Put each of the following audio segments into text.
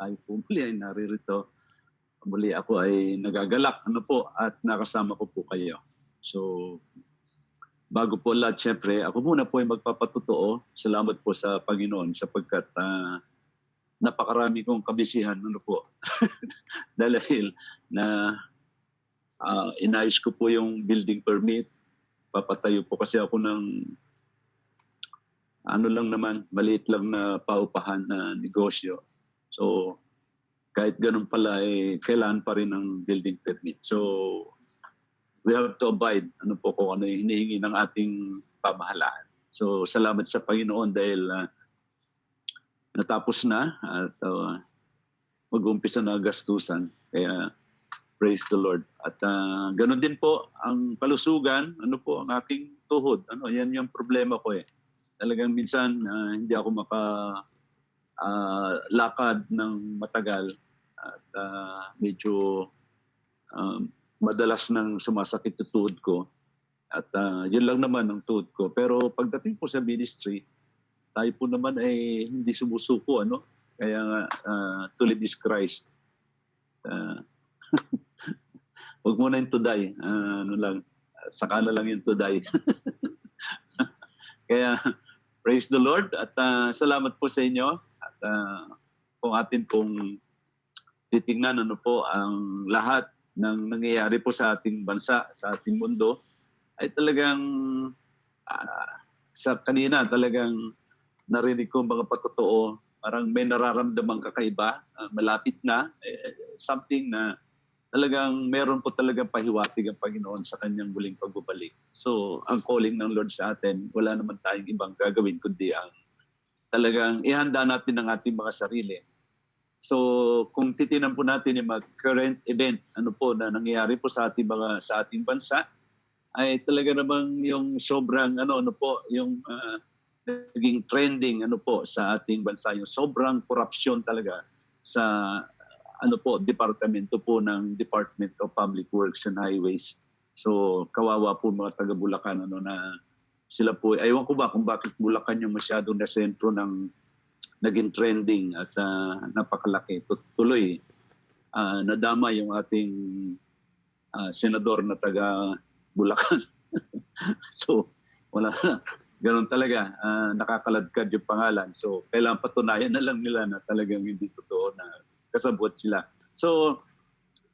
tayo po muli ay naririto. Muli ako ay nagagalak at nakasama ko po kayo. So, bago po lahat, syempre, ako muna po ay magpapatotoo. Salamat po sa Panginoon sapagkat napakarami kong kabisihan dahil na inayos ko po yung building permit. Papatayo po kasi ako ng maliit lang na paupahan na negosyo. So, kahit ganun pala, kailangan pa rin ng building permit. So, we have to abide kung ano yung hinihingi ng ating pamahalaan. So, salamat sa Panginoon dahil natapos na at mag-umpisa na gastusan. Kaya, praise the Lord. At ganun din po, ang kalusugan, ang aking tuhod. Yan yung problema ko Talagang minsan, hindi ako lakad ng matagal at medyo madalas nang sumasakit yung tuhod ko at yun lang naman ang tuhod ko. Pero pagdating po sa ministry, tayo po naman ay hindi sumusuko, Kaya to live is Christ. Huwag muna yung to die. Saka na lang yung to die. Kaya praise the Lord at salamat po sa inyo. At kung atin pong titingnan ang lahat ng nangyayari po sa ating bansa, sa ating mundo, ay talagang sa kanina talagang narinig ko mga patotoo, parang may nararamdamang kakaiba, malapit na, something na talagang meron po talagang pahiwatig ang Panginoon sa kanyang muling pagbabalik. So, ang calling ng Lord sa atin, wala naman tayong ibang gagawin kundi ang talagang ihanda natin ang ating mga sarili. So, kung titinan po natin yung mga current event, na nangyayari po sa ating bansa, ay talaga namang yung sobrang yung naging trending sa ating bansa, yung sobrang korupsyon talaga sa departamento po ng Department of Public Works and Highways. So, kawawa po mga taga Bulacan na sila po, ewan ko ba kung bakit Bulacan yung masyadong na sentro ng naging trending at napakalaki. Tuloy, nadama yung ating senador na taga Bulacan. So, wala na. Ganun talaga, nakakaladkad yung pangalan. So, kailangan patunayan na lang nila na talagang hindi totoo na kasabot sila. So,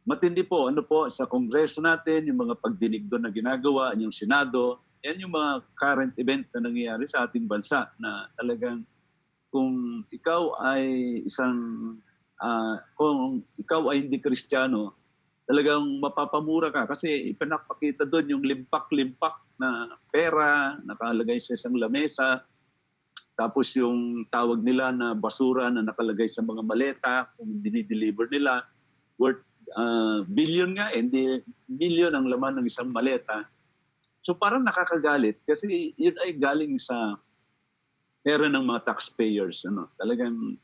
matindi po, sa Kongreso natin, yung mga pagdinig doon na ginagawa, yung Senado, yan yung mga current event na nangyayari sa ating bansa na talagang kung ikaw ay kung ikaw ay hindi Kristiyano, talagang mapapamura ka kasi ipinapakita doon yung limpak-limpak na pera nakalagay sa isang lamesa. Tapos yung tawag nila na basura na nakalagay sa mga maleta, kung dinideliver nila, worth billion nga, hindi million ang laman ng isang maleta. So parang nakakagalit kasi yun ay galing sa pera ng mga taxpayers. Talagang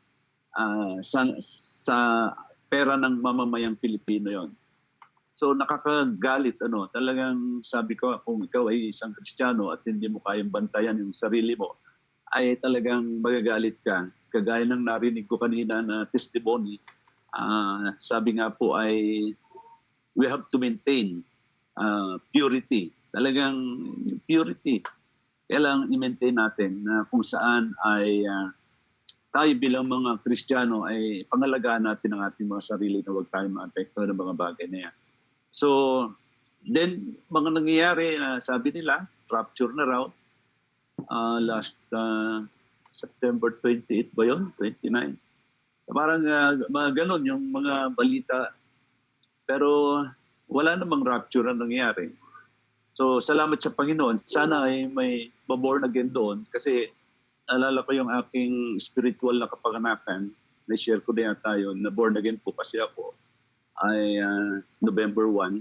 sa pera ng mamamayang Pilipino yon. So nakakagalit. Talagang sabi ko, kung ikaw ay isang Kristiyano at hindi mo kayang bantayan yung sarili mo, ay talagang magagalit ka. Kagaya ng narinig ko kanina na testimony, sabi nga po ay we have to maintain purity. Talagang purity. Kailangan i-maintain natin na kung saan ay tayo bilang mga Kristiyano ay pangalagaan natin ang ating mga sarili na huwag tayo maapekto ng mga bagay na yan. So, then mga nangyayari, sabi nila, rapture na raw, last September 28 ba yun? 29. Parang mga ganon yung mga balita. Pero wala namang rapture na nangyayari. So salamat sa Panginoon. Sana ay may born again doon. Kasi alala ko yung aking spiritual na kapanganakan. Na-share ko na yata yun. Na born again po kasi ako ay November 1.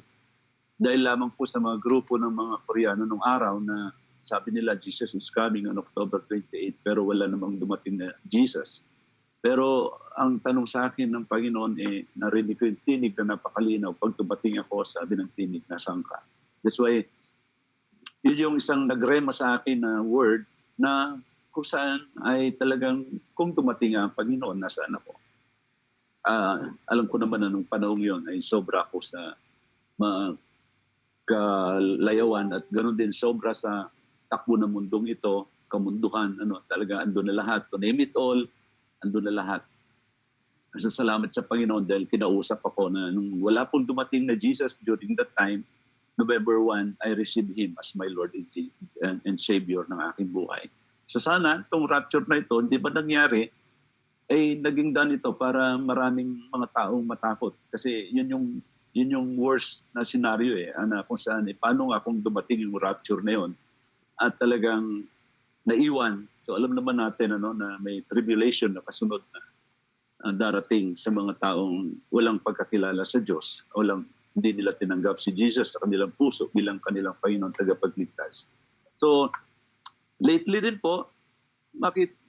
Dahil lamang po sa mga grupo ng mga Koreano nung araw na sabi nila Jesus is coming on October 28 pero wala namang dumating na Jesus. Pero ang tanong sa akin ng Panginoon narinig ko yung tinig na napakalinaw. Pag dumating ako, sabi ng tinig, nasaan ka? That's why, yun yung isang nagrema sa akin na word na kung saan ay talagang kung dumating ang Panginoon, nasaan ako? Alam ko naman na nung panahong yon ay sobra ako sa mga kalayawan at ganoon din sobra sa takbo ng mundong ito, kamunduhan, talaga andun na lahat. To name it all, andun na lahat. Salamat sa Panginoon dahil kinausap ako na nung wala pong dumating na Jesus during that time, November 1, I received Him as my Lord and Savior ng aking buhay. So sana, itong rapture na ito, hindi ba nangyari, ay naging daan ito para maraming mga taong matakot. Kasi yun yung worst na scenario kung saan, paano nga kung dumating yung rapture na yun at talagang naiwan. So alam naman natin na may tribulation na kasunod na darating sa mga taong walang pagkakilala sa Diyos, hindi nila tinanggap si Jesus sa kanilang puso bilang kanilang Panginoon tagapagligtas. So, lately din po,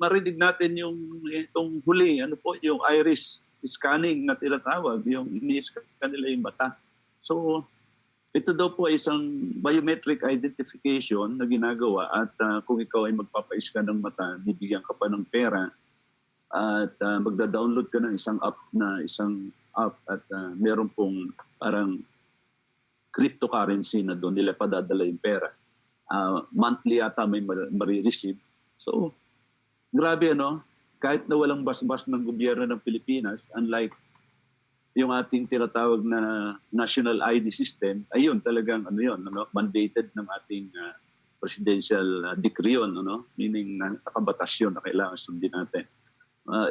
marinig natin itong huli, yung iris scanning na tinatawag, yung ini-scan nila yung mata. So, ito daw po ay isang biometric identification na ginagawa at kung ikaw ay magpapa-scan ng mata, bibigyan ka pa ng pera at magda-download ka ng isang app at meron pong parang cryptocurrency na doon nila padadala yung pera. Monthly yata may marireceive. So, grabe kahit na walang basbas ng gobyerno ng Pilipinas, unlike yung ating tinatawag na national ID system, ayun talagang mandated ng ating presidential decree yun, meaning nakabatas yun na kailangan sundin natin.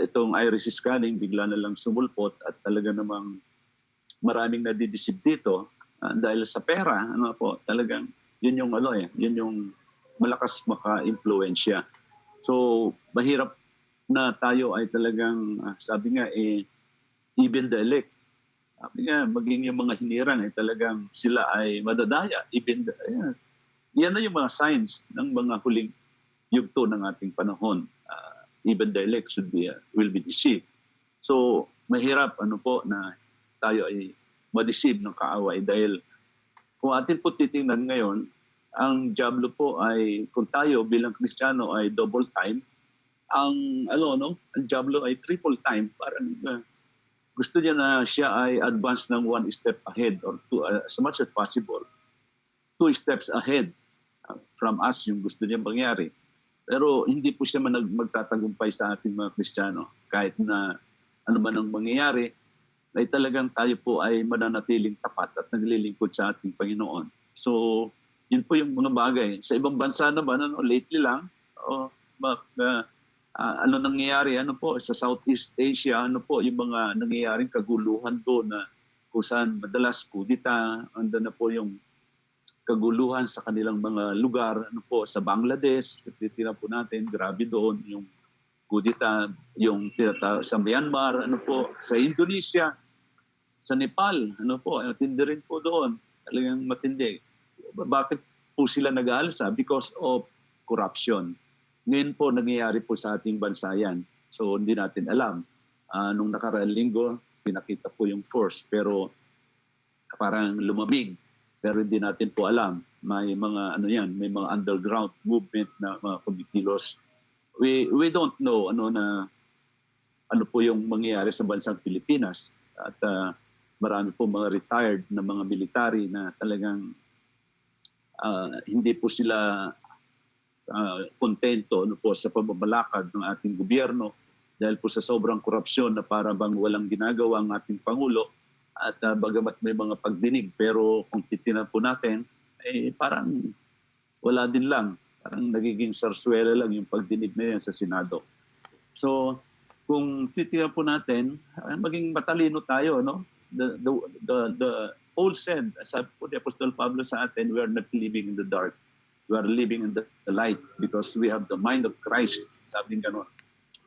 Itong iris scanning, bigla na lang sumulpot at talaga namang maraming nadidisib dito dahil sa pera, talagang yun yung malakas maka-impluensya. So, mahirap na tayo ay talagang, sabi nga, even the elect. Sabi nga, maging yung mga hinirang ay talagang sila ay madadaya. Yan na yung mga signs ng mga huling yugto ng ating panahon. Even the elect will be deceived. So, mahirap na tayo ay ma-deceive ng kaaway dahil kung atin po titingnan ngayon, ang diablo po ay, kung tayo bilang Kristiyano ay double time, ang diablo ay triple time. Parang gusto niya na siya ay advance ng one step ahead or as much as possible, 2 steps ahead from us yung gusto niya mangyari. Pero hindi po siya magtatagumpay sa ating mga Kristiyano. Kahit na ano man ang mangyayari, ay talagang tayo po ay mananatiling tapat at naglilingkod sa ating Panginoon. So, yun po yung mga bagay. Sa ibang bansa naman, lately lang, nangyayari po sa Southeast Asia, yung mga nangyayaring kaguluhan doon na kung saan madalas kudita, andun na po yung kaguluhan sa kanilang mga lugar, sa Bangladesh, titignan po natin, grabe doon yung kudita, yung sa Myanmar, sa Indonesia, sa Nepal, matindi rin po doon, talagang matindi. Bakit po sila nag-aalsa? Because of corruption. Ngayon po, nangyayari po sa ating bansa yan. So, hindi natin alam. Nung nakaraang linggo, pinakita po yung force, pero parang lumamig. Pero hindi natin po alam. May mga, may mga underground movement na mga kumikilos. We don't know ano po yung mangyayari sa bansang Pilipinas. At marami po mga retired na mga military na talagang hindi po sila kontento sa pagbabalakad ng ating gobyerno dahil po sa sobrang korupsyon na para bang walang ginagawa ang ating Pangulo at bagamat may mga pagdinig pero kung titingnan po natin parang wala din lang, parang nagiging sarsuela lang yung pagdinig na yan sa Senado. So kung titingnan po natin, maging matalino tayo, the Paul said, sabi po ni Apostol Pablo sa atin, we are not living in the dark. We are living in the light because we have the mind of Christ. Sabi nga gano'n.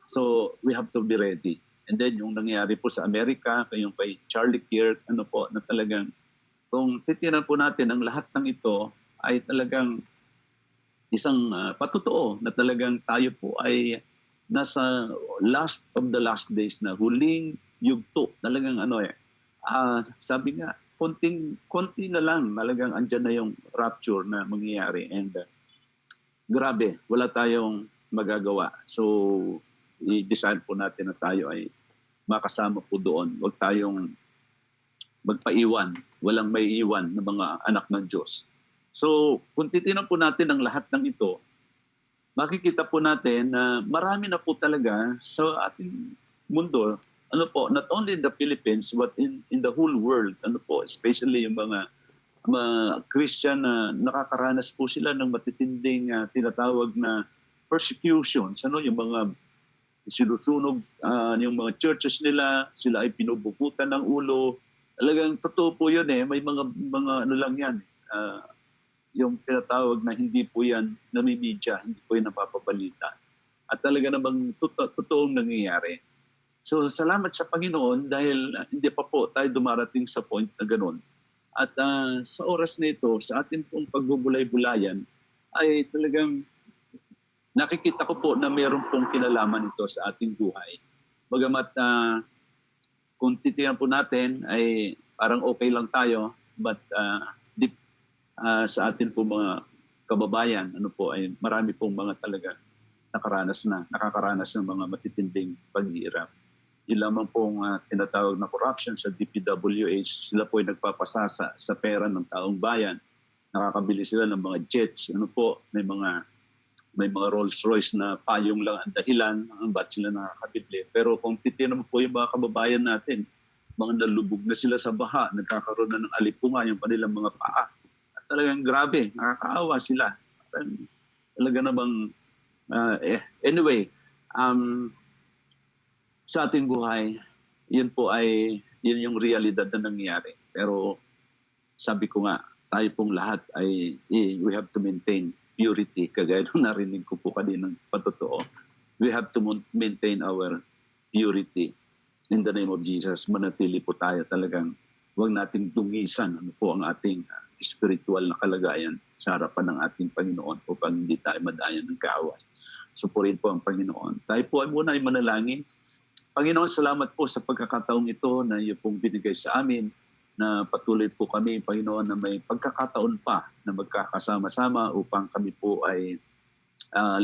So, we have to be ready. And then, yung nangyari po sa Amerika, yung kay Charlie Kirk, na talagang, kung titinan po natin, ang lahat ng ito ay talagang isang patotoo na talagang tayo po ay nasa last of the last days na huling yugto. Talagang sabi nga, konti na lang talagang andyan na yung rapture na mangyayari and grabe, wala tayong magagawa. So, i-decide po natin na tayo ay makasama po doon. Huwag tayong magpaiwan, walang may iwan ng mga anak ng Diyos. So, kung titingnan po natin ang lahat ng ito, makikita po natin na marami na po talaga sa ating mundo, ano po, not only in the Philippines, but in the whole world, ano po, especially yung mga Christian na nakakaranas po sila ng matitinding tinatawag na persecutions, ano, yung mga sinusunog, yung mga churches nila, sila ay pinubukutan ng ulo. Talagang totoo po yun eh, may mga ano lang yan, yung tinatawag na hindi po yan namimedya, hindi po yan napapabalita. At talaga namang totoong nangyayari. So salamat sa Panginoon dahil hindi pa po tayo dumarating sa point na ganun. At sa oras na ito, sa ating pong pagbubulay-bulayan, ay talagang nakikita ko po na mayroon pong kinalaman ito sa ating buhay. Bagamat kung titingnan po natin ay parang okay lang tayo, but deep sa atin po mga kababayan, ano po ay marami pong mga talaga nakakaranas ng mga matitinding paghihirap. Yun lamang pong tinatawag na corruption sa DPWH, sila po ay nagpapasasa sa pera ng taong bayan. Nakakabili sila ng mga jets, ano po, may mga Rolls Royce na payong lang ang dahilan ang ba't sila nakakabili. Pero kung titignan mo po yung mga kababayan natin, mga nalubog na sila sa baha, nagkakaroon na ng alipunga yung kanilang mga paa. At talagang grabe, nakakaawa sila. Talaga namang, anyway, sa ating buhay, yun yung realidad na nangyayari. Pero sabi ko nga, tayo pong lahat ay we have to maintain purity. Kagaya nung narinig ko po kaninang patotoo. We have to maintain our purity. In the name of Jesus, manatili po tayo talagang huwag nating dungisan ano po ang ating spiritual na kalagayan sa harapan ng ating Panginoon upang hindi tayo madayan ng kaaway. Supurin po ang Panginoon. Tayo po ay muna ay manalangin. Panginoon, salamat po sa pagkakataong ito na iyo pong binigay sa amin na patuloy po kami, Panginoon, na may pagkakataon pa na magkakasama-sama upang kami po ay,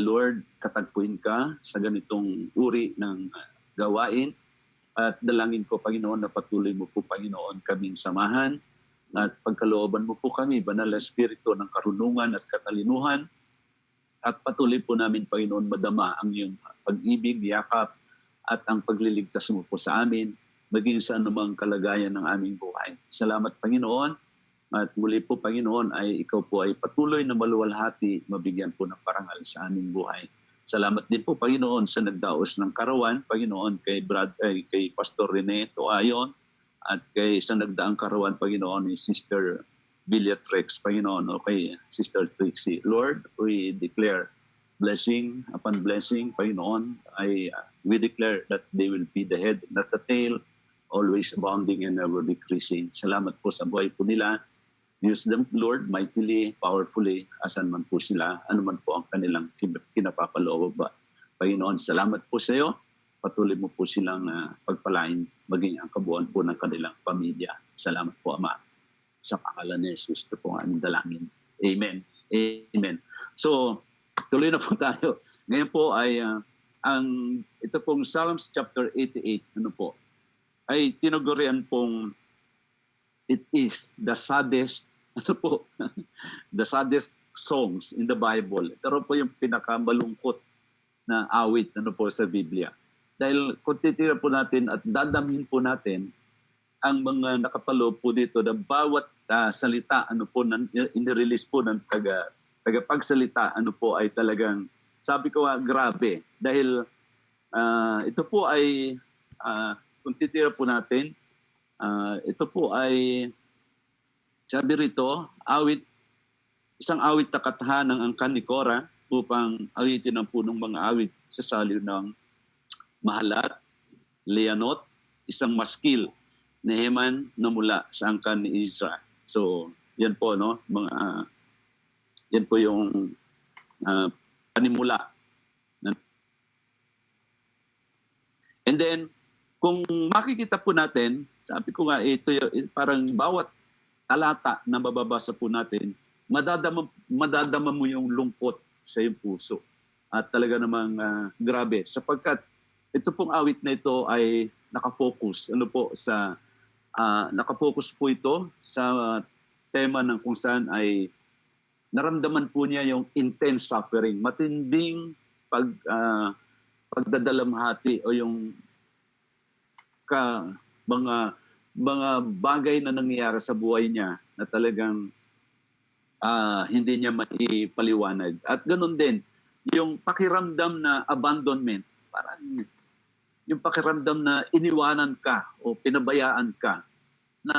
Lord, katagpuin ka sa ganitong uri ng gawain. At dalangin ko, Panginoon, na patuloy mo po, Panginoon, kaming samahan at pagkalooban mo po kami, Banal na Espiritu ng karunungan at katalinuhan. At patuloy po namin, Panginoon, madama ang iyong pag-ibig, yakap, at ang pagliligtas mo po sa amin, maging sa anumang kalagayan ng aming buhay. Salamat, Panginoon. At muli po, Panginoon, ay ikaw po ay patuloy na maluwalhati, mabigyan po ng parangal sa aming buhay. Salamat din po, Panginoon, sa nagdaos ng karawan, Panginoon, kay Pastor Rene Toayon, at kay sa nagdaang karawan, Panginoon, ni Sister Villatrex, Panginoon, o kay Sister Trixie. Lord, we declare blessing upon blessing, Panginoon. We declare that they will be the head, not the tail, always abounding and never decreasing. Salamat po sa buhay po nila. Use them, Lord, mightily, powerfully, asan man po sila, anuman po ang kanilang kinapapaloob. Panginoon, salamat po sa iyo. Patuloy mo po silang pagpalain, maging ang kabuuan po ng kanilang pamilya. Salamat po, Ama. Sa pangalan ni Jesus, ito po ang aming dalangin. Amen. Amen. So, tuloy na po tayo. Ngayon po ay ito pong Psalms chapter 88, ano po, ay tinugurian pong it is the saddest, ano po, the saddest songs in the Bible. Ito po yung pinakamalungkot na awit ano po sa Biblia. Dahil kung titignan po natin at dadamhin po natin ang mga nakapaloob po dito na bawat salita ano po inirelease po ng tagapagsalita ano po ay talagang sabi ko grabe dahil ito po ay kung titira po natin ito po ay sabi rito isang awit na katahanan ng angkan ni Korah upang awitin ang punong mga awit sa saliw ng Mahalat, Leanot, isang maskil na Heman na mula sa angkan ni Ezra. So, yan po no, yan po yung panimula. And then, kung makikita po natin, sabi ko nga, ito parang bawat talata na mababasa po natin, madadama mo yung lungkot sa iyong puso. At talaga namang grabe. Sapagkat ito pong awit na ito ay nakafocus nakafocus po ito sa tema ng kung saan ay naramdaman po niya yung intense suffering, matinding pagdadalamhati o yung mga bagay na nangyayari sa buhay niya na talagang hindi niya maipaliwanag. At ganoon din, yung pakiramdam na abandonment, parang yung pakiramdam na iniwanan ka o pinabayaan ka, na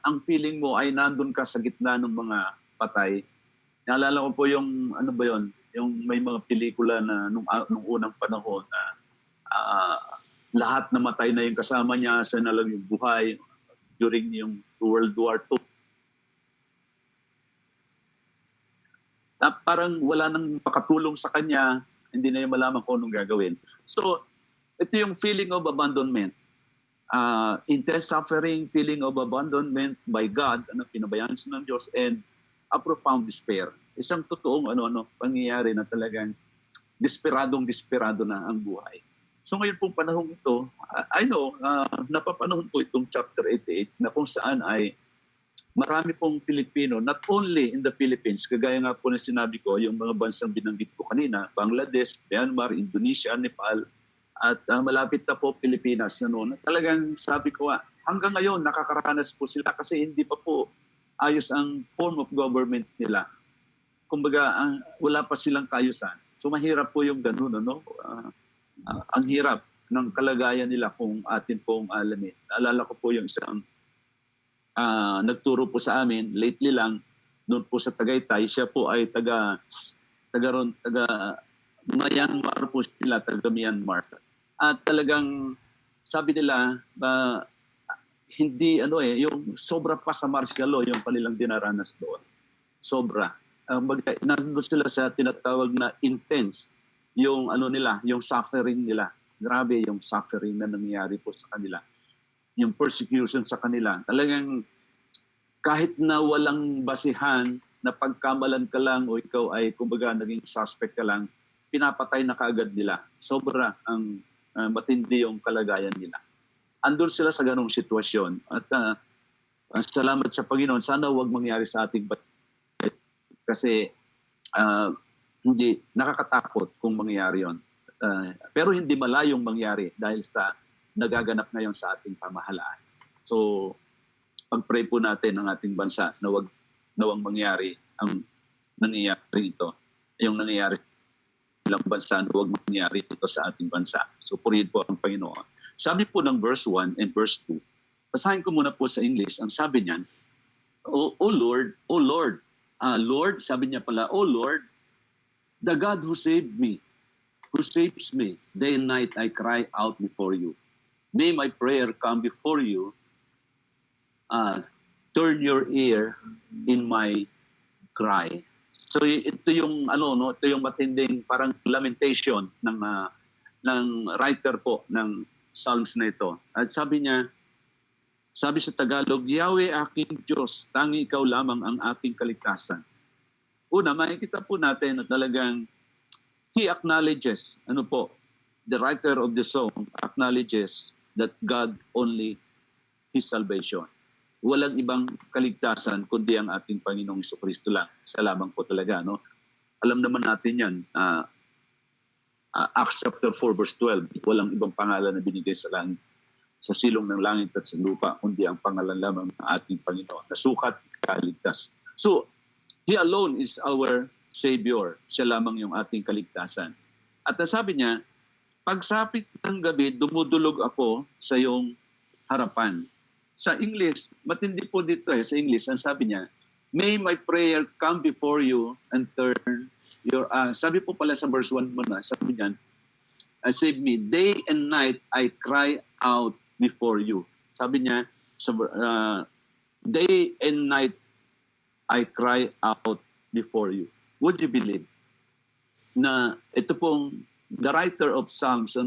ang feeling mo ay nandun ka sa gitna ng mga patay. Naalala ko po yung, ano ba yun, yung may mga pelikula na nung unang panahon na lahat namatay na yung kasama niya, siya na lang yung buhay during yung World War II. Parang wala nang makatulong sa kanya, hindi na yung malaman kung anong gagawin. So, ito yung feeling of abandonment. Intense suffering, feeling of abandonment by God, pinabayaan siya ng Diyos, and a profound despair. Isang totoong pangyayari na talagang desperado na ang buhay. So ngayon pong panahon ito, I know, napapanahon po itong chapter 88 na kung saan ay marami pong Pilipino, not only in the Philippines, kagaya nga po na sinabi ko, yung mga bansang binanggit ko kanina, Bangladesh, Myanmar, Indonesia, Nepal, at malapit na po Pilipinas. Talagang sabi ko, hanggang ngayon nakakaranas po sila kasi hindi pa po ayos ang form of government nila. Kumbaga, wala pa silang kaayusan. So mahirap po yung ganun, ang hirap ng kalagayan nila kung atin pong alamin. Naalala ko po yung isang nagturo po sa amin, lately lang, noon po sa Tagaytay, siya po ay taga Myanmar po sila, taga Myanmar. At talagang sabi nila, hindi yung sobra pa sa martial law yung kanilang dinaranas doon. Sobra. Nandun sila sa tinatawag na intense yung yung suffering nila. Grabe yung suffering na nangyayari po sa kanila. Yung persecution sa kanila. Talagang kahit na walang basihan na pagkamalan ka lang o ikaw ay kumbaga naging suspect ka lang, pinapatay na kaagad nila. Sobra ang matindi yung kalagayan nila. Andun sila sa ganong sitwasyon. At salamat sa Panginoon. Sana huwag mangyari sa ating bayan. Kasi hindi nakakatakot kung mangyari yon. Pero hindi malayong mangyari dahil sa nagaganap ngayon sa ating pamahalaan. So, pag-pray po natin ang ating bansa na nawang mangyari ang nangyayari ito. Yung nangyayari ilang bansa na huwag mangyari ito sa ating bansa. So, purihin po ang Panginoon. Sabi po ng verse 1 and verse 2, basahin ko muna po sa English. Ang sabi niyan, O Lord, Lord, sabi niya pala, O Lord, the God who saves me, day and night I cry out before you. May my prayer come before you. Turn your ear in my cry. So ito yung ito yung matinding parang lamentation ng writer po ng Psalms na ito. At sabi sa Tagalog, Yahweh aking Diyos, tangi ikaw lamang ang aking kaligtasan. Una, makikita po natin na talagang he acknowledges, the writer of the song acknowledges that God only His salvation. Walang ibang kaligtasan kundi ang ating Panginoong Jesucristo lang. Siya lamang po talaga. Alam naman natin yan. Acts chapter 4 verse 12, walang ibang pangalan na binigay sa langit, sa silong ng langit at sa lupa, kundi ang pangalan lamang ng ating Panginoon. Nasukat, kaligtas. So, He alone is our Savior. Siya lamang yung ating kaligtasan. At sabi niya, pagsapit ng gabi, dumudulog ako sa iyong harapan. Sa English, matindi po dito sa English, ang sabi niya, may my prayer come before you and turn your... sabi po pala sa verse 1 mo na, sabi niya, save me, day and night I cry out before you. Sabi niya, day and night I cry out before you. Would you believe na ito pong the writer of Psalms,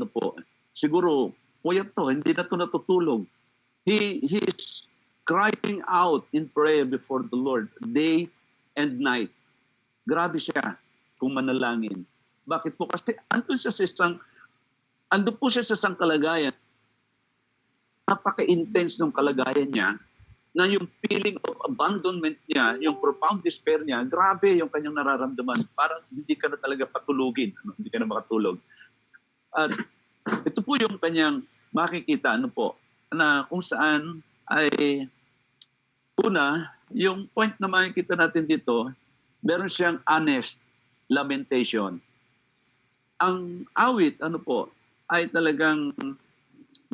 siguro, puyat to, hindi na to natutulog. He is crying out in prayer before the Lord day and night. Grabe siya kung manalangin. Bakit po? Kasi ando po siya sa isang kalagayan napaka-intense ng kalagayan niya, na yung feeling of abandonment niya, yung profound despair niya, grabe yung kanyang nararamdaman. Parang hindi ka na talaga patulugin, hindi ka na makatulog. At ito po yung kanyang makikita, na kung saan ay una, yung point na makikita natin dito, meron siyang honest lamentation. Ang awit, ay talagang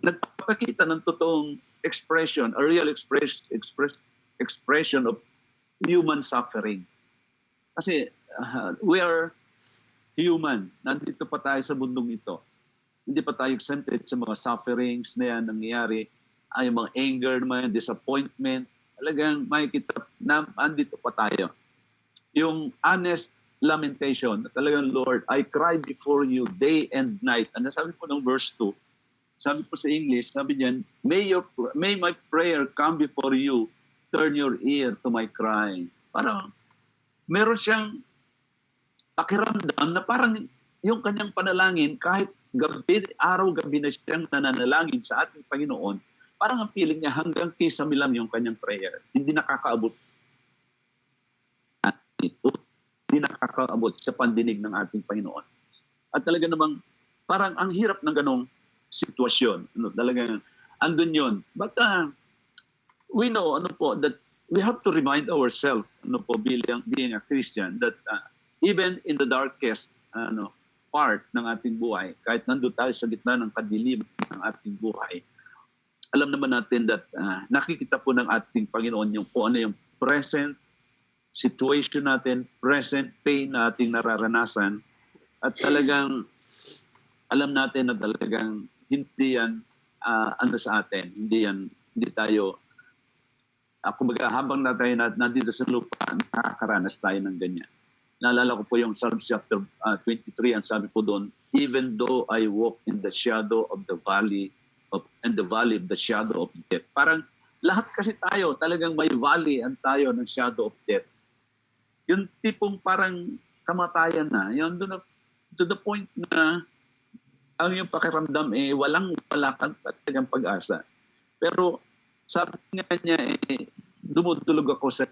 nagpapakita ng totoong expression, a real expression of human suffering. Kasi we are human. Nandito pa tayo sa mundong ito. Hindi pa tayo exempted sa mga sufferings na yan nangyayari. Ay mga anger, mga disappointment. Talagang makikita na andito pa tayo. Yung honest lamentation, talagang, Lord, I cry before you day and night. Ano sabi po ng verse 2? Sabi po sa English, sabi niyan, may my prayer come before you, turn your ear to my cry. Parang meron siyang pakiramdam na parang yung kanyang panalangin, kahit araw-gabi na siyang nananalangin sa ating Panginoon, parang ang feeling niya hanggang kisame lang yung kanyang prayer. Hindi nakakaabot sa pandinig ng ating Panginoon. At talaga namang parang ang hirap ng ganong sitwasyon. Talagang andun yun. But we know that we have to remind ourselves being a Christian that even in the darkest part ng ating buhay, kahit nandun tayo sa gitna ng kadilim ng ating buhay, alam naman natin that nakikita po ng ating Panginoon yung kung ano yung present situation natin, present pain na ating nararanasan, at talagang alam natin na talagang hindi yan sa atin. Hindi tayo, kumbaga habang nandito sa lupa, nakakaranas tayo ng ganyan. Naalala ko po yung Psalm chapter 23, ang sabi po doon, even though I walk in the shadow of the valley of the shadow of death. Parang lahat kasi tayo, talagang may valley ang tayo ng shadow of death. Yung tipong parang kamatayan na, yun to the point na ang yung pakiramdam wala kang talagang pag-asa. Pero sabi nga niya dumudulog ako sa...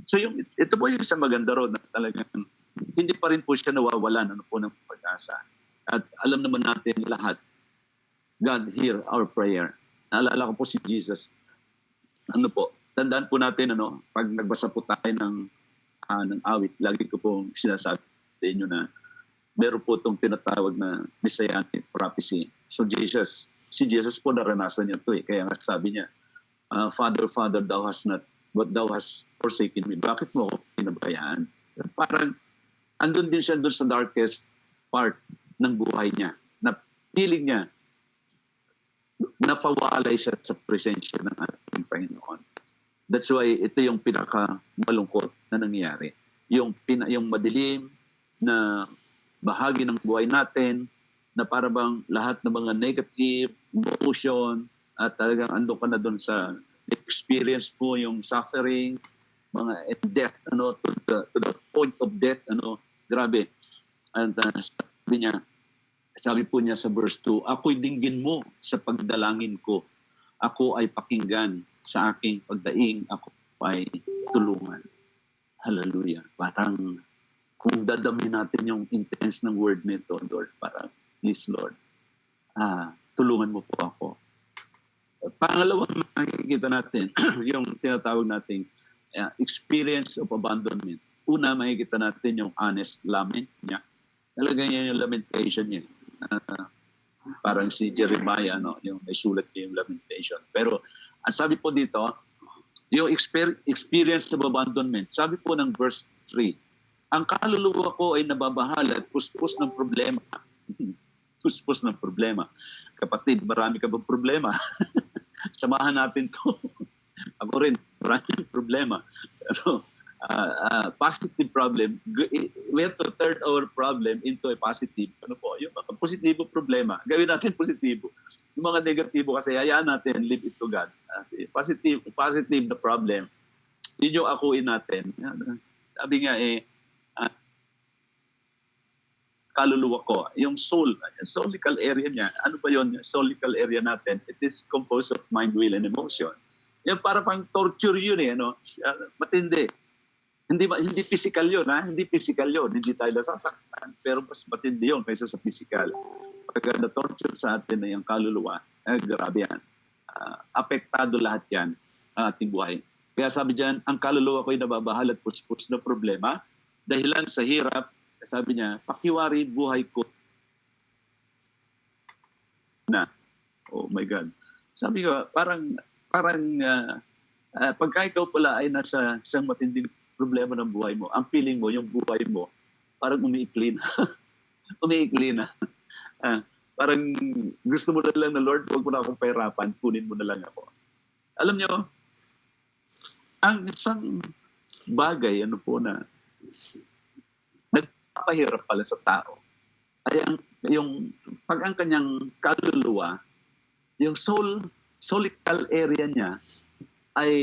So ito po yung isang maganda ro na talagang hindi pa rin po siya nawawalan ng pag-asa. At alam naman natin lahat, God hear our prayer. Naalala ko po si Jesus. Tandaan po natin pag nagbasa po tayo ng awit, lagi ko pong sinasabi sa inyo na meron po itong tinatawag na messianic prophecy. So si Jesus po naranasan niya ito Kaya nga sabi niya, Father, Father, thou hast not, but thou hast forsaken me. Bakit mo ako pinabayaan? Parang andun din siya doon sa darkest part ng buhay niya. Na feeling niya, napawalay siya sa presensya ng ating Panginoon. That's why ito yung pinaka-malungkot na nangyayari. Yung madilim na bahagi ng buhay natin na para bang lahat ng mga negative emotion at talagang andun ka na doon sa experience po yung suffering, mga death, to the point of death, grabe. And sabi po niya sa verse 2, ako'y dinggin mo sa pagdalangin ko. Ako ay pakinggan sa aking pagdaing, ako ay tulungan. Hallelujah. Parang kung dadamin natin yung intense ng word nito, Lord, parang, please, Lord, tulungan mo po ako. Pangalawang makikita natin, yung tinatawag nating experience of abandonment. Una, makikita natin yung honest lament niya. Talagang yan yung lamentation niya. Parang si Jeremiah, yung may sulat niya yung lamentation. Pero, ang sabi po dito, yung experience of abandonment, sabi po ng verse 3, ang kaluluwa ko ay nababahala at puspos ng problema. Puspos ng problema. Kapatid, marami ka bang problema? Samahan natin to. Ako rin, maraming problema. Pero positive problem, we have to turn our problem into a positive. Yung mga positibo problema, gawin natin positibo. Yung mga negatibo kasi, hayaan natin, leave it to God. Positive na problem, yun yung akuin natin. Sabi nga kaluluwa ko, yung soul, yung soulical area niya. Ano ba yun? Yung soulical area natin, it is composed of mind, will, and emotion. Yung para pang torture yun eh, ano? Matindi. Hindi physical yun, ha? Hindi physical yun. Hindi tayo nasasaktan. Pero mas matindi yun kaysa sa physical. Pag na-torture sa atin na yung kaluluwa, grabe yan. Apektado lahat yan ang ating buhay. Kaya sabi diyan, ang kaluluwa ko'y nababahal at puspos na problema. Dahilan sa hirap, sabi niya, pakiwari buhay ko na. Oh my God. Sabi ko, parang pagka ikaw pala ay nasa isang matinding problema ng buhay mo, ang feeling mo, yung buhay mo, parang umiikli na. Umiikli na. Parang gusto mo na lang na, Lord, huwag mo na akong pahirapan, kunin mo na lang ako. Alam niyo, ang isang bagay, ano po na, nagpapahirap pala sa tao, ay yung pag ang kanyang kaluluwa, yung soulical area niya, ay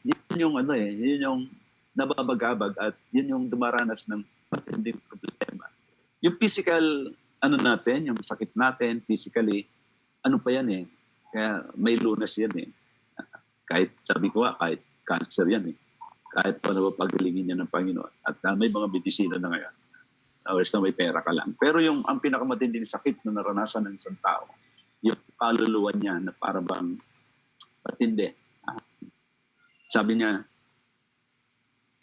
yun yung yun yung nababagabag at yun yung dumaranas ng matinding problema. Yung physical natin, yung sakit natin physically, ano pa yan eh. Kaya may lunas yan eh. Kahit sabi ko kahit cancer yan eh. Kahit pa napapagalingin niya ng Panginoon. At may mga medisina na ngayon. Basta may pera ka lang. Pero yung ang pinakamatinding sakit na naranasan ng isang tao, yung kaluluwa niya na para bang matindi. Sabi niya,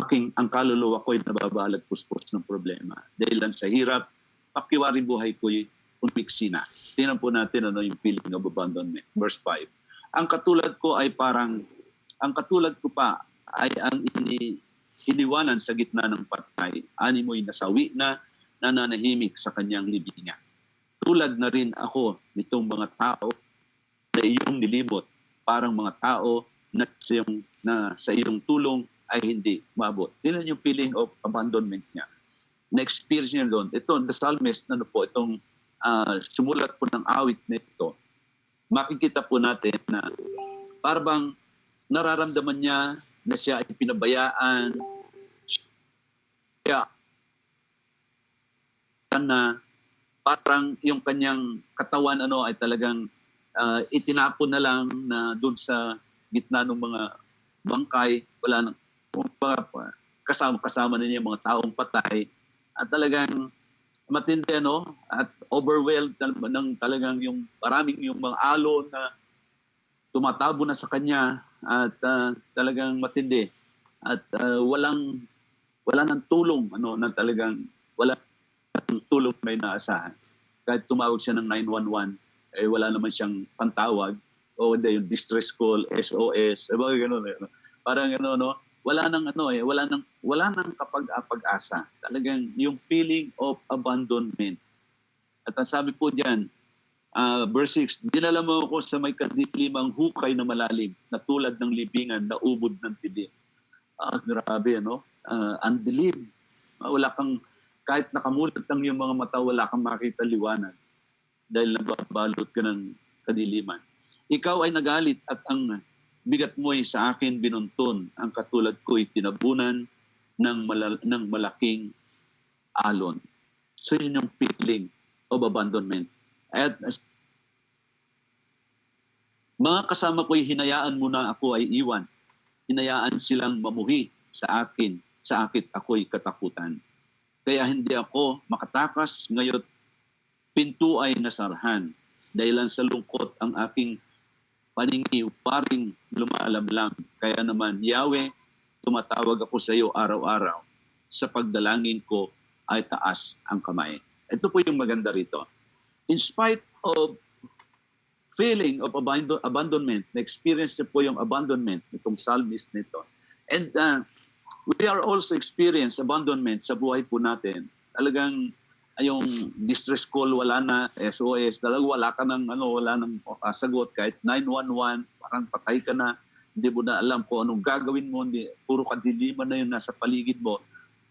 ang kaluluwa ko'y nababalag puspos ng problema. Dahil lang sa hirap, pakiwari buhay ko'y umiksi na. Tingnan po natin yung feeling of abandonment. Verse 5. Ang katulad ko pa ay ang iniwanan sa gitna ng patay. Animo'y nasawi na, nananahimik sa kanyang libingan. Tulad na rin ako nitong mga tao na iyong nilimot, parang mga tao na sa iyong tulong ay hindi maabot. Tingnan yung feeling of abandonment niya. Na-experience niya doon. Ito, the psalmist, itong sumulat po ng awit nito, makikita po natin na parang nararamdaman niya na siya ay pinabayaan, siya na parang yung kanyang katawan ay talagang itinapon na lang na doon sa gitna ng mga bangkay, wala nang kasama na niya mga taong patay at talagang matindi at overwhelmed ng talagang yung maraming yung mga alon na tumatabo na sa kanya at talagang matindi at wala nang tulong na talagang wala nang tulong na inaasahan. Kahit tumawag siya ng 911 wala naman siyang pantawag o hindi yung distress call, SOS, gano'n. Parang wala nang pag-asa. Talagang yung feeling of abandonment. At ang sabi po diyan, verse 6, dinala mo ako sa may kadilimang hukay na malalim, na tulad ng libingan na ubod ng dilim. Grabe, ang dilim. Wala kang, kahit nakamulat lang yung mga mata, wala kang makita liwanag dahil nababalot ka ng kadiliman. Ikaw ay nagalit at ang bigat mo'y sa akin binunton, ang katulad ko'y tinabunan ng malaking alon. So yun yung feeling of abandonment. At mga kasama ko'y hinayaan mo na ako ay iwan. Hinayaan silang mamuhi sa akin, sa akit ako'y katakutan. Kaya hindi ako makatakas, ngayon pinto ay nasarhan. Dahilan sa lungkot ang aking paningi, paring lumalamlam. Kaya naman, Yahweh, tumatawag ako sa iyo araw-araw. Sa pagdalangin ko ay taas ang kamay. Ito po yung maganda rito. In spite of feeling of abandonment, na-experience niya po yung abandonment nitong psalmist nito. And we are also experience abandonment sa buhay po natin. Talagang yung distress call wala na, SOS, talagang wala nang sagot kahit 911, parang patay ka na, hindi mo na alam kung anong gagawin mo, puro kadiliman na yun nasa paligid mo.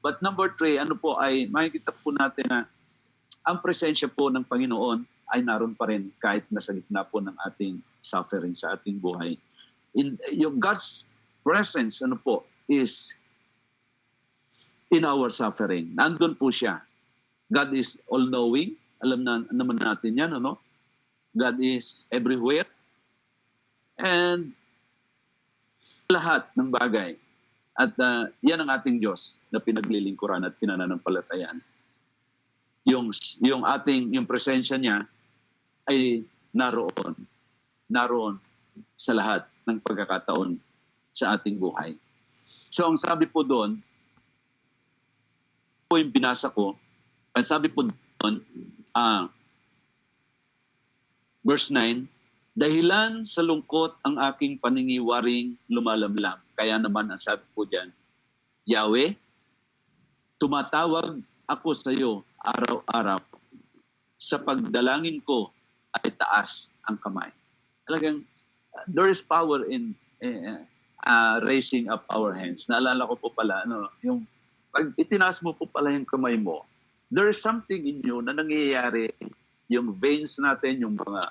But number 3, ay makikita po natin na ang presensya po ng Panginoon ay naroon pa rin kahit nasa gitna po ng ating suffering sa ating buhay. Yung God's presence is in our suffering. Nandun po siya. God is all-knowing. Alam na naman natin yan, ano? God is everywhere. And lahat ng bagay. At yan ang ating Diyos na pinaglilingkuran at pinananampalatayaan. Yung presensya niya ay naroon sa lahat ng pagkakataon sa ating buhay. So ang sabi po doon, po yung binasa ko, ang sabi po doon, verse 9, dahilan sa lungkot ang aking paningiwaring lumalamlam. Kaya naman ang sabi po dyan, Yahweh, tumatawag ako sa iyo araw-araw. Sa pagdalangin ko ay taas ang kamay. Talagang there is power in raising up our hands. Naalala ko po pala, yung pag itinaas mo po pala yung kamay mo, there is something in you na nangyayari, yung veins natin, yung mga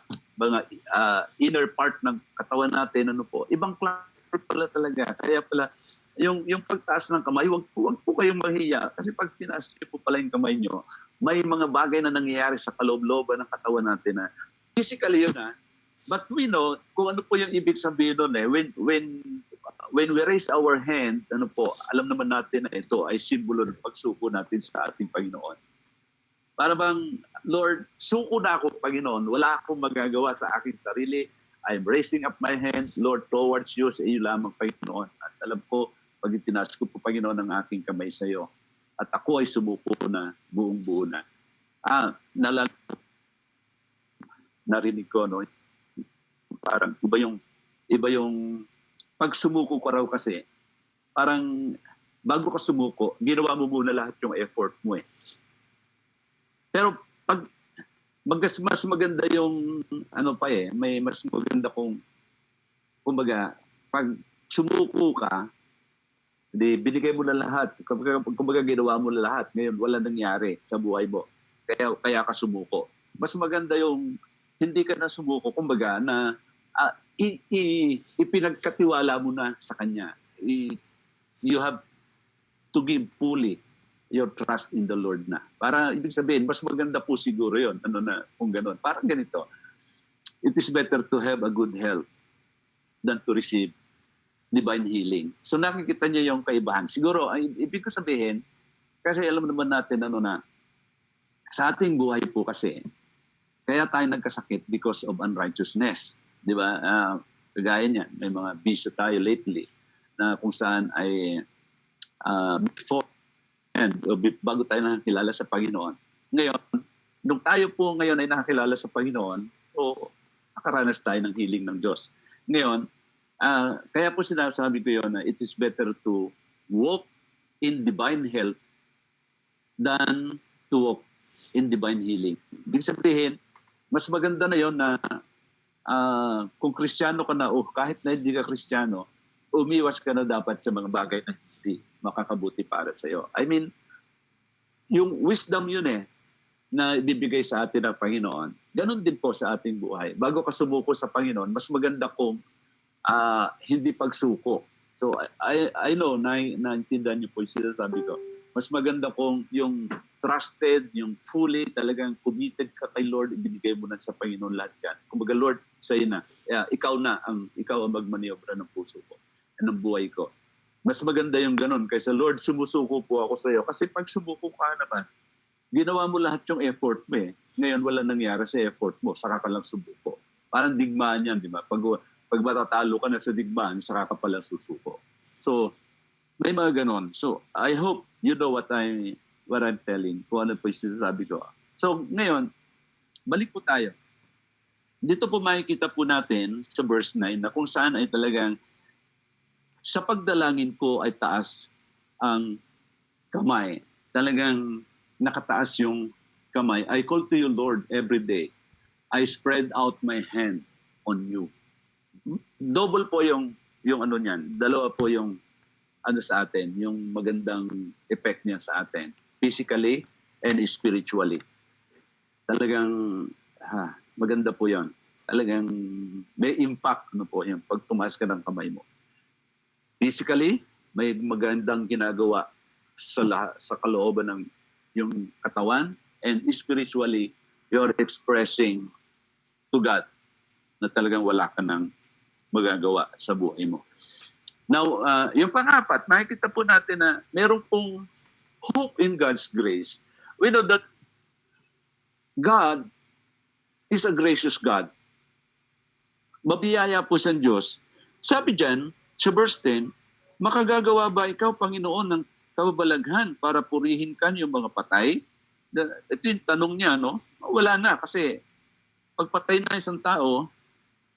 inner part ng katawan natin, ibang klase pala talaga. Kaya pala, yung pagtaas ng kamay, wag po kayong mahiya. Kasi pag tinaas niyo po pala yung kamay nyo, may mga bagay na nangyayari sa kaloob-looban ng katawan natin na physically yun but we know kung ano po yung ibig sabihin nun when we raise our hand, alam naman natin na ito ay simbolo ng pagsuko natin sa ating Panginoon. Para bang, Lord, suko na ako, Panginoon. Wala akong magagawa sa aking sarili. I'm raising up my hand, Lord, towards you, sa iyo lamang, Panginoon. At alam ko, pag itinaas ko po, Panginoon, ang aking kamay sa iyo. At ako ay sumuko na, buong-buo na. Narinig ko, parang iba yung pag sumuko ko raw kasi, parang bago ka sumuko, ginawa mo muna lahat yung effort mo . Pero pag mas maganda yung may mas maganda kung kumbaga pag sumuko ka, binigay mo na lahat. Kumbaga ginawa mo na lahat. Ngayon wala nangyari sa buhay mo. Kaya ka sumuko. Mas maganda yung hindi ka na sumuko, kumbaga na ipinagkatiwala mo na sa Kanya. You have to give fully your trust in the Lord na. Para ibig sabihin, mas maganda po siguro yun. Kung gano'n. Parang ganito. It is better to have a good health than to receive divine healing. So nakikita niyo yung kaibahan. Siguro, ibig ko sabihin, kasi alam naman natin sa ating buhay po kasi, kaya tayo nagkasakit because of unrighteousness. Di ba? Kagaya niyan, may mga bisyo tayo lately na kung saan ay bago tayo nakakilala sa Panginoon. Ngayon, nung tayo po ngayon ay nakakilala sa Panginoon, nakaranas tayo ng healing ng Diyos. Ngayon, kaya po sinasabi ko yun na it is better to walk in divine health than to walk in divine healing. Ibig sabihin, mas maganda na yun na kung Kristiyano ka na o kahit na hindi ka Kristiyano, umiwas ka na dapat sa mga bagay na hindi makakabuti para sa iyo. I mean, yung wisdom yun na ibibigay sa atin ng Panginoon. Ganon din po sa ating buhay. Bago ka sumuko sa Panginoon, mas maganda kung hindi pagsuko. So I know, naintindihan niyo po yung sinasabi ko. Mas maganda kung yung trusted, yung fully talagang committed ka kay Lord, ibinigay mo na sa Panginoon lahat yan. Kumbaga, Lord, sa'yo na. Ikaw ang magmaniobra ng puso ko, ng buhay ko. Mas maganda yung ganun kaysa, Lord, sumusuko po ako sa iyo. Kasi pag sumuko ka naman, ginawa mo lahat yung effort mo . Ngayon, wala nangyari sa effort mo, saka ka lang sumuko. Parang digmaan yan, di ba? Pag matatalo ka na sa digmaan, saka ka pala susuko. So, may mga ganun. So, I hope you know what I'm telling, kung ano po yung sinasabi ko. So, ngayon, balik po tayo. Dito po makikita po natin sa verse 9 na kung saan ay talagang sa pagdalangin ko ay taas ang kamay. Talagang nakataas yung kamay. I call to you, Lord, every day. I spread out my hand on you. Double po yung niyan. Dalawa po yung sa atin, yung magandang effect niya sa atin. Physically and spiritually. Talagang maganda po yon. Talagang may impact po yung pag tumaas ka ng kamay mo. Physically, may magandang ginagawa sa kalooban ng yung katawan. and spiritually, you're expressing to God na talagang wala ka nang magagawa sa buhay mo. Now, yung pang-apat, makikita po natin na meron pong hope in God's grace. We know that God is a gracious God. Mabiyaya po sa Diyos. Sabi dyan, sa verse 10, makagagawa ba ikaw, Panginoon, ng kababalaghan para purihin ka yung mga patay? Ito yung tanong niya, no? Wala na, kasi pagpatay na isang tao,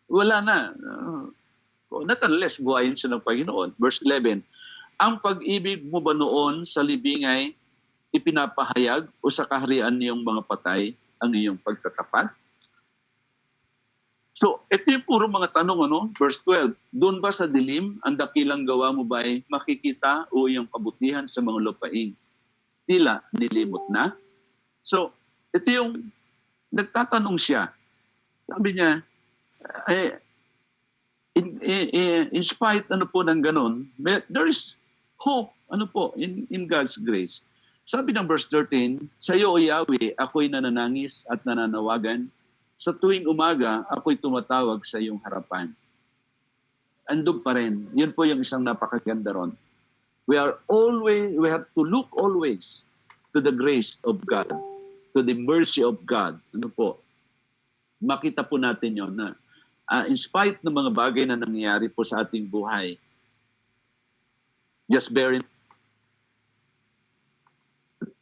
wala na. Not unless buhayin siya ng Panginoon. Verse 11, ang pag-ibig mo ba noon sa libingay ipinapahayag o sa kaharian niyong mga patay ang iyong pagtatapat? So, ito yung puro mga tanong, ano? Verse 12, doon ba sa dilim, ang dakilang gawa mo ba ay makikita o iyong kabutihan sa mga lupaing tila nilimot na? So, ito yung nagtatanong siya. Sabi niya, in spite ano po ng ganun, there is hope in God's grace. Sabi ng verse 13, sa iyo, O Yahweh, ako'y nananangis at nananawagan. Sa tuwing umaga, ako'y tumatawag sa iyong harapan. Andun pa rin. Yun po yung isang napakaganda ron. We have to look always to the grace of God, to the mercy of God. Ano po? Makita po natin yun na in spite ng mga bagay na nangyayari po sa ating buhay, just bear in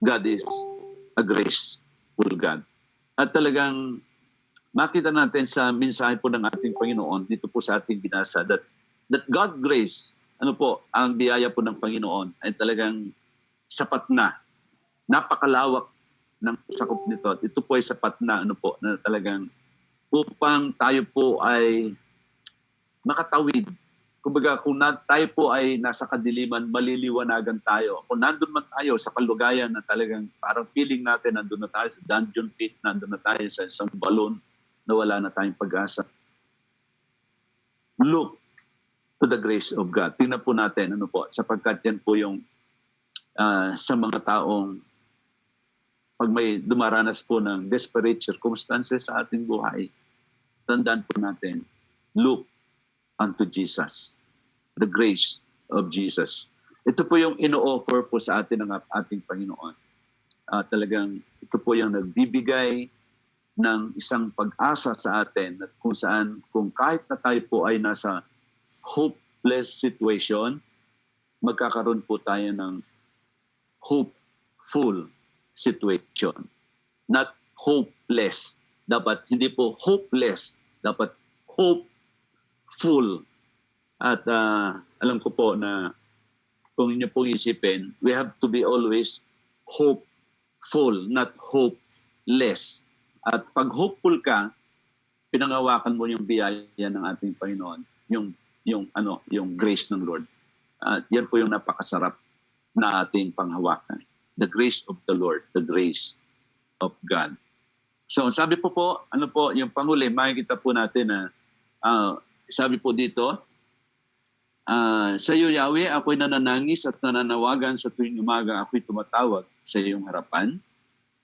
God is a graceful God. At talagang makita natin sa mensahe po ng ating Panginoon dito po sa ating binasa that God grace, ang biyaya po ng Panginoon ay talagang sapat na. Napakalawak ng sakop nito. Ito po ay sapat na na talagang upang tayo po ay makatawid. Kumbaga, kung tayo po ay nasa kadiliman, maliliwanagan tayo. Kung nandun man tayo sa kalugayan na talagang parang feeling natin nandun na tayo sa dungeon pit, nandun na tayo sa isang balon na wala na tayong pag-asa. Look to the grace of God. Tingnan po natin, sapagkat yan po yung sa mga taong pag may dumaranas po ng desperate circumstances sa ating buhay, tandaan po natin, look unto Jesus, the grace of Jesus. Ito po yung ino-offer po sa atin ng ating Panginoon. Talagang ito po yung nagbibigay ng isang pag-asa sa atin at kung kahit na tayo po ay nasa hopeless situation, magkakaroon po tayo ng hopeful situation. Not hopeless. Dapat hindi po hopeless. Dapat hopeful. At alam ko po na kung inyo pong isipin, we have to be always hopeful, not hopeless. At pag hopeful ka, pinangawakan mo yung biyaya ng ating Panginoon, yung grace ng Lord. At yan po yung napakasarap na ating panghawakan. The grace of the Lord, the grace of God. So sabi po, yung panghuli, makikita po natin na sabi po dito, sa iyo, Yahweh, ako'y nananangis at nananawagan sa tuwing umaga, ako'y tumatawag sa iyong harapan.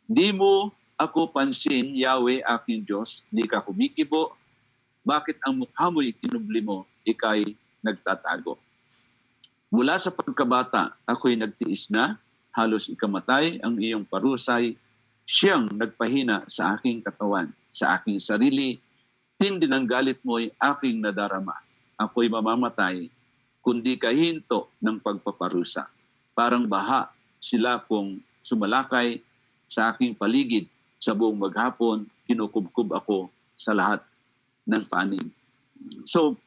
Di mo ako pansin, Yahweh, aking Diyos, di ka kumikibo. Bakit ang mukha mo'y ikinubli mo, ika'y nagtatago? Mula sa pagkabata, ako'y nagtiis na, halos ikamatay ang iyong parusay, siyang nagpahina sa aking katawan, sa aking sarili, tindi ng galit mo'y aking nadarama. Ako'y mamamatay, kundi kahinto ng pagpaparusa. Parang baha sila kung sumalakay sa aking paligid. Sa buong maghapon, kinukubkub ako sa lahat ng panig. So,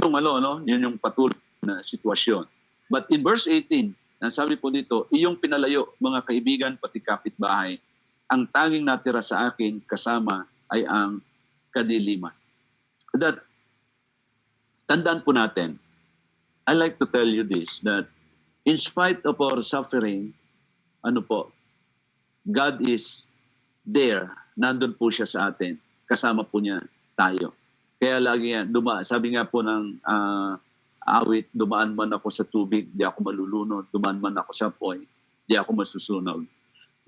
yun yung patuloy na sitwasyon. But in verse 18, sabi po dito, iyong pinalayo, mga kaibigan, pati kapitbahay, ang tanging natira sa akin kasama ay ang kadiliman. That, tandaan po natin, I like to tell you this, that in spite of our suffering, God is there. Nandun po siya sa atin. Kasama po niya tayo. Kaya lagi yan, sabi nga po ng awit, dumaan man ako sa tubig, di ako malulunod. Dumaan man ako sa apoy, di ako masusunog.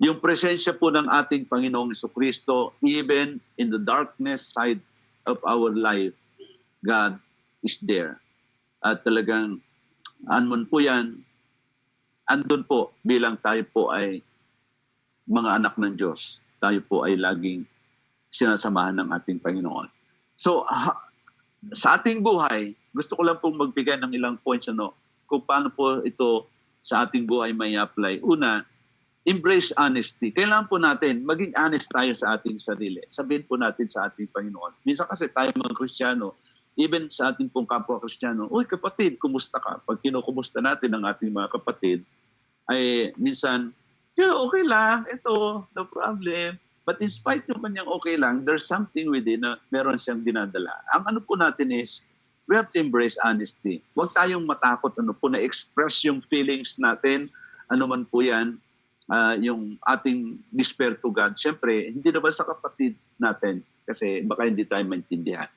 Yung presensya po ng ating Panginoong Jesucristo, even in the darkness side of our life, God is there. At talagang, anman po yan, andun po bilang tayo po ay mga anak ng Diyos. Tayo po ay laging sinasamahan ng ating Panginoon. So, sa ating buhay, gusto ko lang pong magbigay ng ilang points kung paano po ito sa ating buhay may apply. Una, embrace honesty. Kailangan po natin maging honest tayo sa ating sarili. Sabihin po natin sa ating Panginoon. Minsan kasi tayo mga Kristiyano, even sa ating pong kapwa Kristiyano, uy kapatid, kumusta ka? Pag kinukumusta natin ang ating mga kapatid, ay minsan, yeah, okay lang, ito, no problem. But in spite naman niyang okay lang, there's something within na meron siyang dinadala. Ang ano po natin is, we have to embrace honesty. Huwag tayong matakot na-express yung feelings natin, ano man po yan, yung ating despair to God. Siyempre, hindi naman sa kapatid natin kasi baka hindi tayo maintindihan.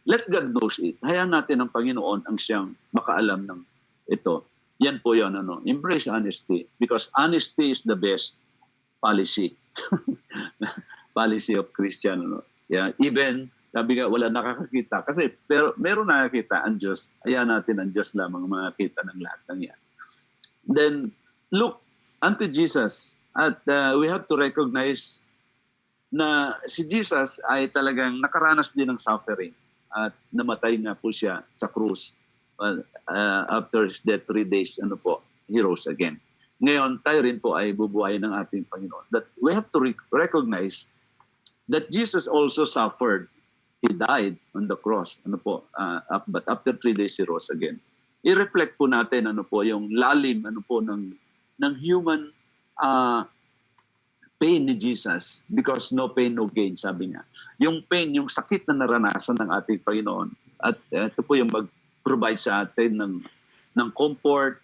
Let God knows it. Hayaan natin ang Panginoon ang siyang makaalam ng ito. Yan po yun. Embrace honesty because honesty is the best policy. Policy of Christian. Yeah, even, sabi nga, wala nakakakita. Kasi, pero meron nakakita ang Diyos. Hayaan natin ang Diyos lamang makakita ng lahat ng yan. Then, look unto Jesus. At we have to recognize na si Jesus ay talagang nakaranas din ng suffering. At namatay nga po siya sa krus. After his death, 3 days, he rose again. Ngayon, tayo rin po ay bubuhayin ng ating Panginoon. That we have to recognize that Jesus also suffered. He died on the cross. But after 3 days, he rose again. I-reflect po natin yung lalim ng human pain ni Jesus because no pain, no gain, sabi niya. Yung pain, yung sakit na naranasan ng ating Panginoon at ito po yung mag-provide sa atin ng comfort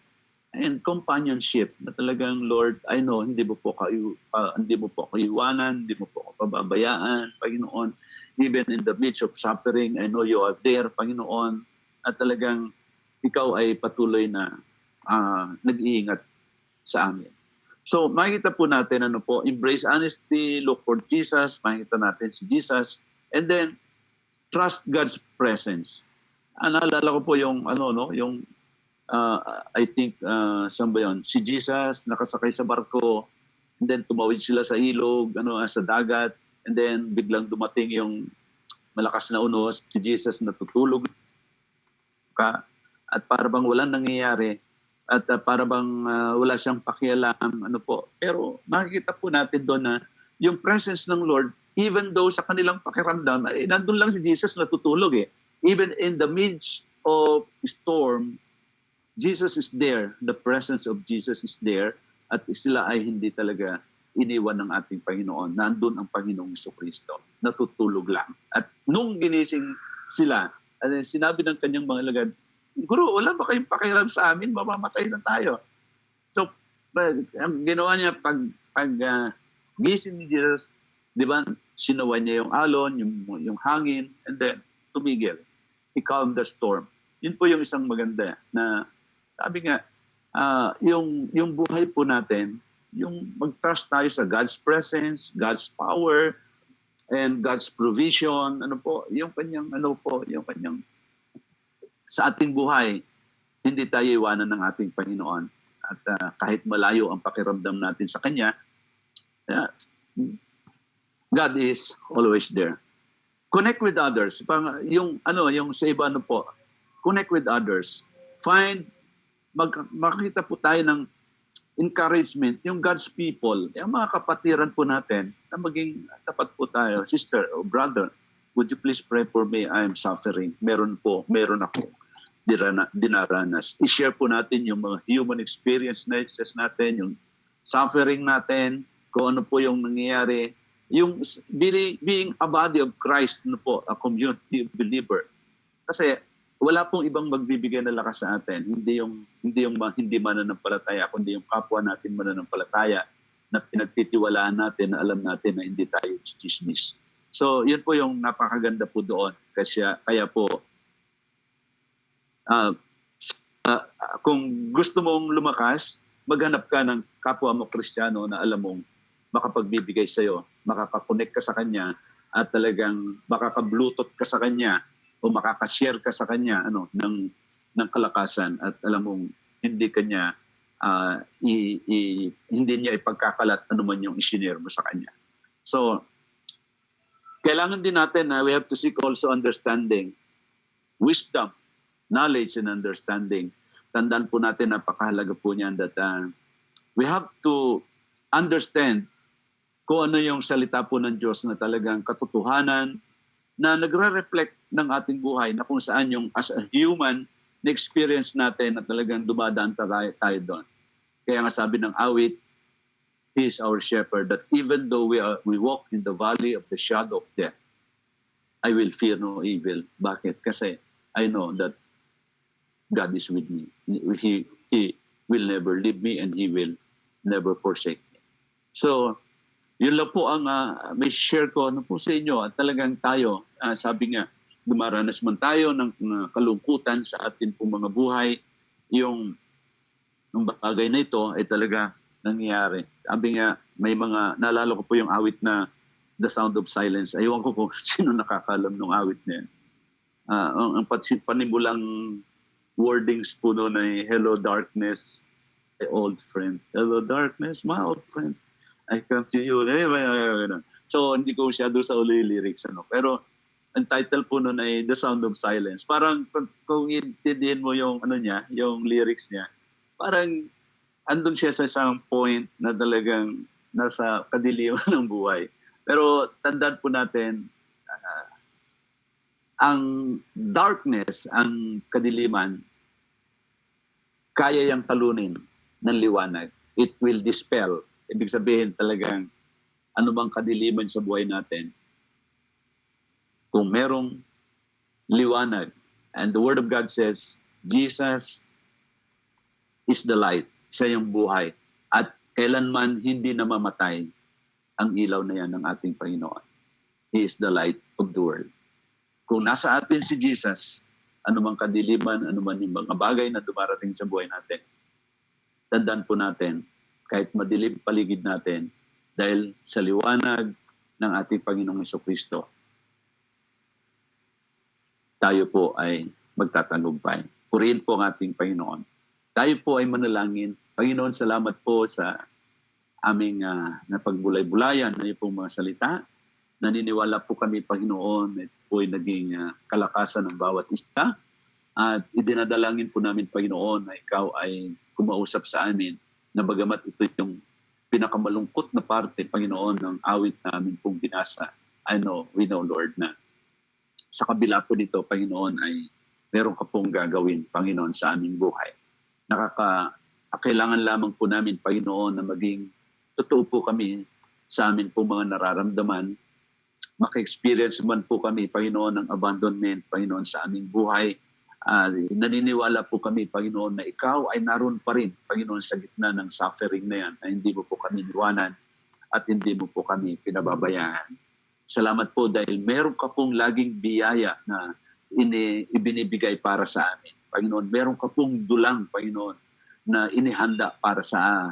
and companionship na talagang, Lord, I know, hindi mo po ako iwanan, hindi mo po ako pababayaan, Panginoon. Even in the midst of suffering, I know you are there, Panginoon. At talagang ikaw ay patuloy na nag-iingat sa amin. So, makikita po natin, embrace honesty, look for Jesus, makikita natin si Jesus, and then, trust God's presence. Naalala ko po yung, I think, saan ba yun? Si Jesus, nakasakay sa barko, and then tumawid sila sa ilog, sa dagat, and then biglang dumating yung malakas na unos, si Jesus natutulog ka, at para bang walang nangyayari, at para bang wala siyang pakialam, Pero makikita po natin doon na yung presence ng Lord, even though sa kanilang pakiramdam, nandun lang si Jesus natutulog eh. Even in the midst of storm, Jesus is there. The presence of Jesus is there. At sila ay hindi talaga iniwan ng ating Panginoon. Nandun ang Panginoong Jesucristo. Natutulog lang. At nung ginising sila, sinabi ng kanyang mga alagad, Guru, wala ba kayong pakialam sa amin? Mamamatay na tayo. So, ang ginawa niya pag gising ni Jesus, di ba, sinuwan niya yung alon, yung hangin, and then tumigil. He calmed the storm. Yun po yung isang maganda na sabi nga, yung buhay po natin, yung mag-trust tayo sa God's presence, God's power, and God's provision, yung kanyang sa ating buhay, hindi tayo iwanan ng ating Panginoon. At kahit malayo ang pakiramdam natin sa Kanya, God is always there. Connect with others. Yung sa iba connect with others. Makita po tayo ng encouragement, yung God's people, yung mga kapatiran po natin, na maging tapat po tayo. Sister or brother, would you please pray for me? I am suffering. Meron ako dinaranas. I-share po natin yung mga human experiences natin, yung suffering natin, kung ano po yung nangyayari. Yung being a body of Christ, a community of believer. Kasi wala pong ibang magbibigay ng lakas sa atin. Hindi mananampalataya, kundi yung kapwa natin mananampalataya na pinagtitiwalaan natin, na alam natin na hindi tayo chismis. So, yun po yung napakaganda po doon. Kaya po, kung gusto mong lumakas, maghanap ka ng kapwa mo Kristiyano na alam mong makapagbibigay sa'yo, makakakonect ka sa Kanya, at talagang makaka-bluetooth ka sa Kanya o makaka-share ka sa Kanya ng kalakasan, at alam mong hindi Kanya hindi niya ipagkakalat anuman yung isinare mo sa Kanya. So, kailangan din natin na we have to seek also understanding, wisdom, knowledge, and understanding. Tandaan po natin, napakahalaga po niyan that we have to understand kung ano yung salita po ng Diyos na talagang katotohanan na nagre-reflect ng ating buhay, na kung saan yung as a human na experience natin na talagang dumadaan tayo doon. Kaya nga sabi ng awit, He is our shepherd, that even though we walk in the valley of the shadow of death, I will fear no evil. Bakit? Kasi I know that God is with me. He will never leave me, and He will never forsake me. So, yun lang po ang may share ko po sa inyo. At talagang tayo, sabi nga, dumaranas man tayo ng kalungkutan sa atin pong mga buhay, yung bagay na ito ay talaga nangyayari. Sabi nga, may mga, naalala ko po yung awit na The Sound of Silence. Aywan ko kung sino nakakalam ng awit na yan. Ang panimulang wordings po noon ay, hello darkness, my old friend. Hello darkness, my old friend. I come to you. So, hindi ko masyado sa uli lyrics. Pero, ang title po noon ay The Sound of Silence. Parang, kung intindihin mo yung, yung lyrics niya, parang, andun siya sa isang point na talagang nasa kadiliman ng buhay. Pero tandaan po natin, ang darkness, ang kadiliman, kaya yang talunin ng liwanag. It will dispel. Ibig sabihin talagang anumang kadiliman sa buhay natin, kung merong liwanag, and the Word of God says, Jesus is the light. Siya yung buhay. At kailanman hindi namamatay ang ilaw na yan ng ating Panginoon. He is the light of the world. Kung nasa atin si Jesus, anumang kadiliman, anuman yung mga bagay na dumarating sa buhay natin, tandaan po natin, kahit madilim paligid natin, dahil sa liwanag ng ating Panginoong Jesucristo, tayo po ay magtatagumpay. Purihin po ang ating Panginoon. Tayo po ay manalangin. Panginoon, salamat po sa aming napagbulay-bulayan na yung pong mga salita. Naniniwala po kami, Panginoon, ito po ay naging kalakasan ng bawat isa. At idinadalangin po namin, Panginoon, na ikaw ay kumausap sa amin na bagamat ito yung pinakamalungkot na parte, Panginoon, ng awit namin pong binasa. We know, Lord, na sa kabila po nito, Panginoon, ay meron ka pong gagawin, Panginoon, sa aming buhay. Kailangan lamang po namin, Panginoon, na maging totoo po kami sa amin po mga nararamdaman. Maka-experience man po kami, Panginoon, ng abandonment, Panginoon, sa aming buhay. Naniniwala po kami, Panginoon, na ikaw ay naroon pa rin, Panginoon, sa gitna ng suffering na yan, na hindi mo po kami niwanan at hindi mo po kami pinababayaan. Salamat po dahil meron ka pong laging biyaya na ibinibigay para sa amin. Panginoon, meron ka pong dulang, Panginoon, na inihanda para sa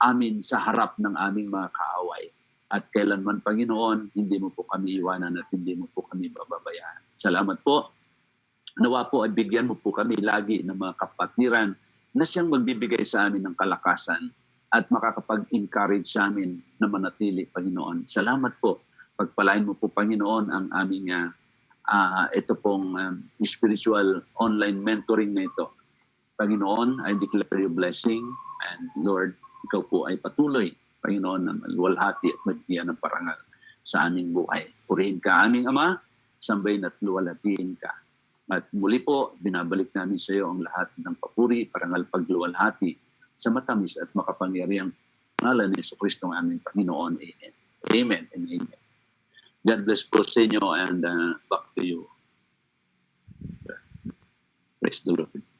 amin sa harap ng aming mga kaaway. At kailanman, Panginoon, hindi mo po kami iwanan at hindi mo po kami bababayaan. Salamat po. Nawa po ay bigyan mo po kami lagi ng mga kapatiran na siyang magbibigay sa amin ng kalakasan at makakapag-encourage sa amin na manatili, Panginoon. Salamat po. Pagpalain mo po, Panginoon, ang aming ito pong spiritual online mentoring na ito. Panginoon, I declare your blessing, and Lord, ikaw po ay patuloy, Panginoon, na maluwalhati at magbigyan ng parangal sa aming buhay. Purihin ka, aming Ama, sambahin at luwalhatiin ka. At muli po, binabalik namin sa iyo ang lahat ng papuri, parangal, pagluwalhati sa matamis at makapangyariang ngalan ni Jesucristo ang aming Panginoon. Amen. Amen and amen. God bless po sa inyo, and back to you. Praise the Lord.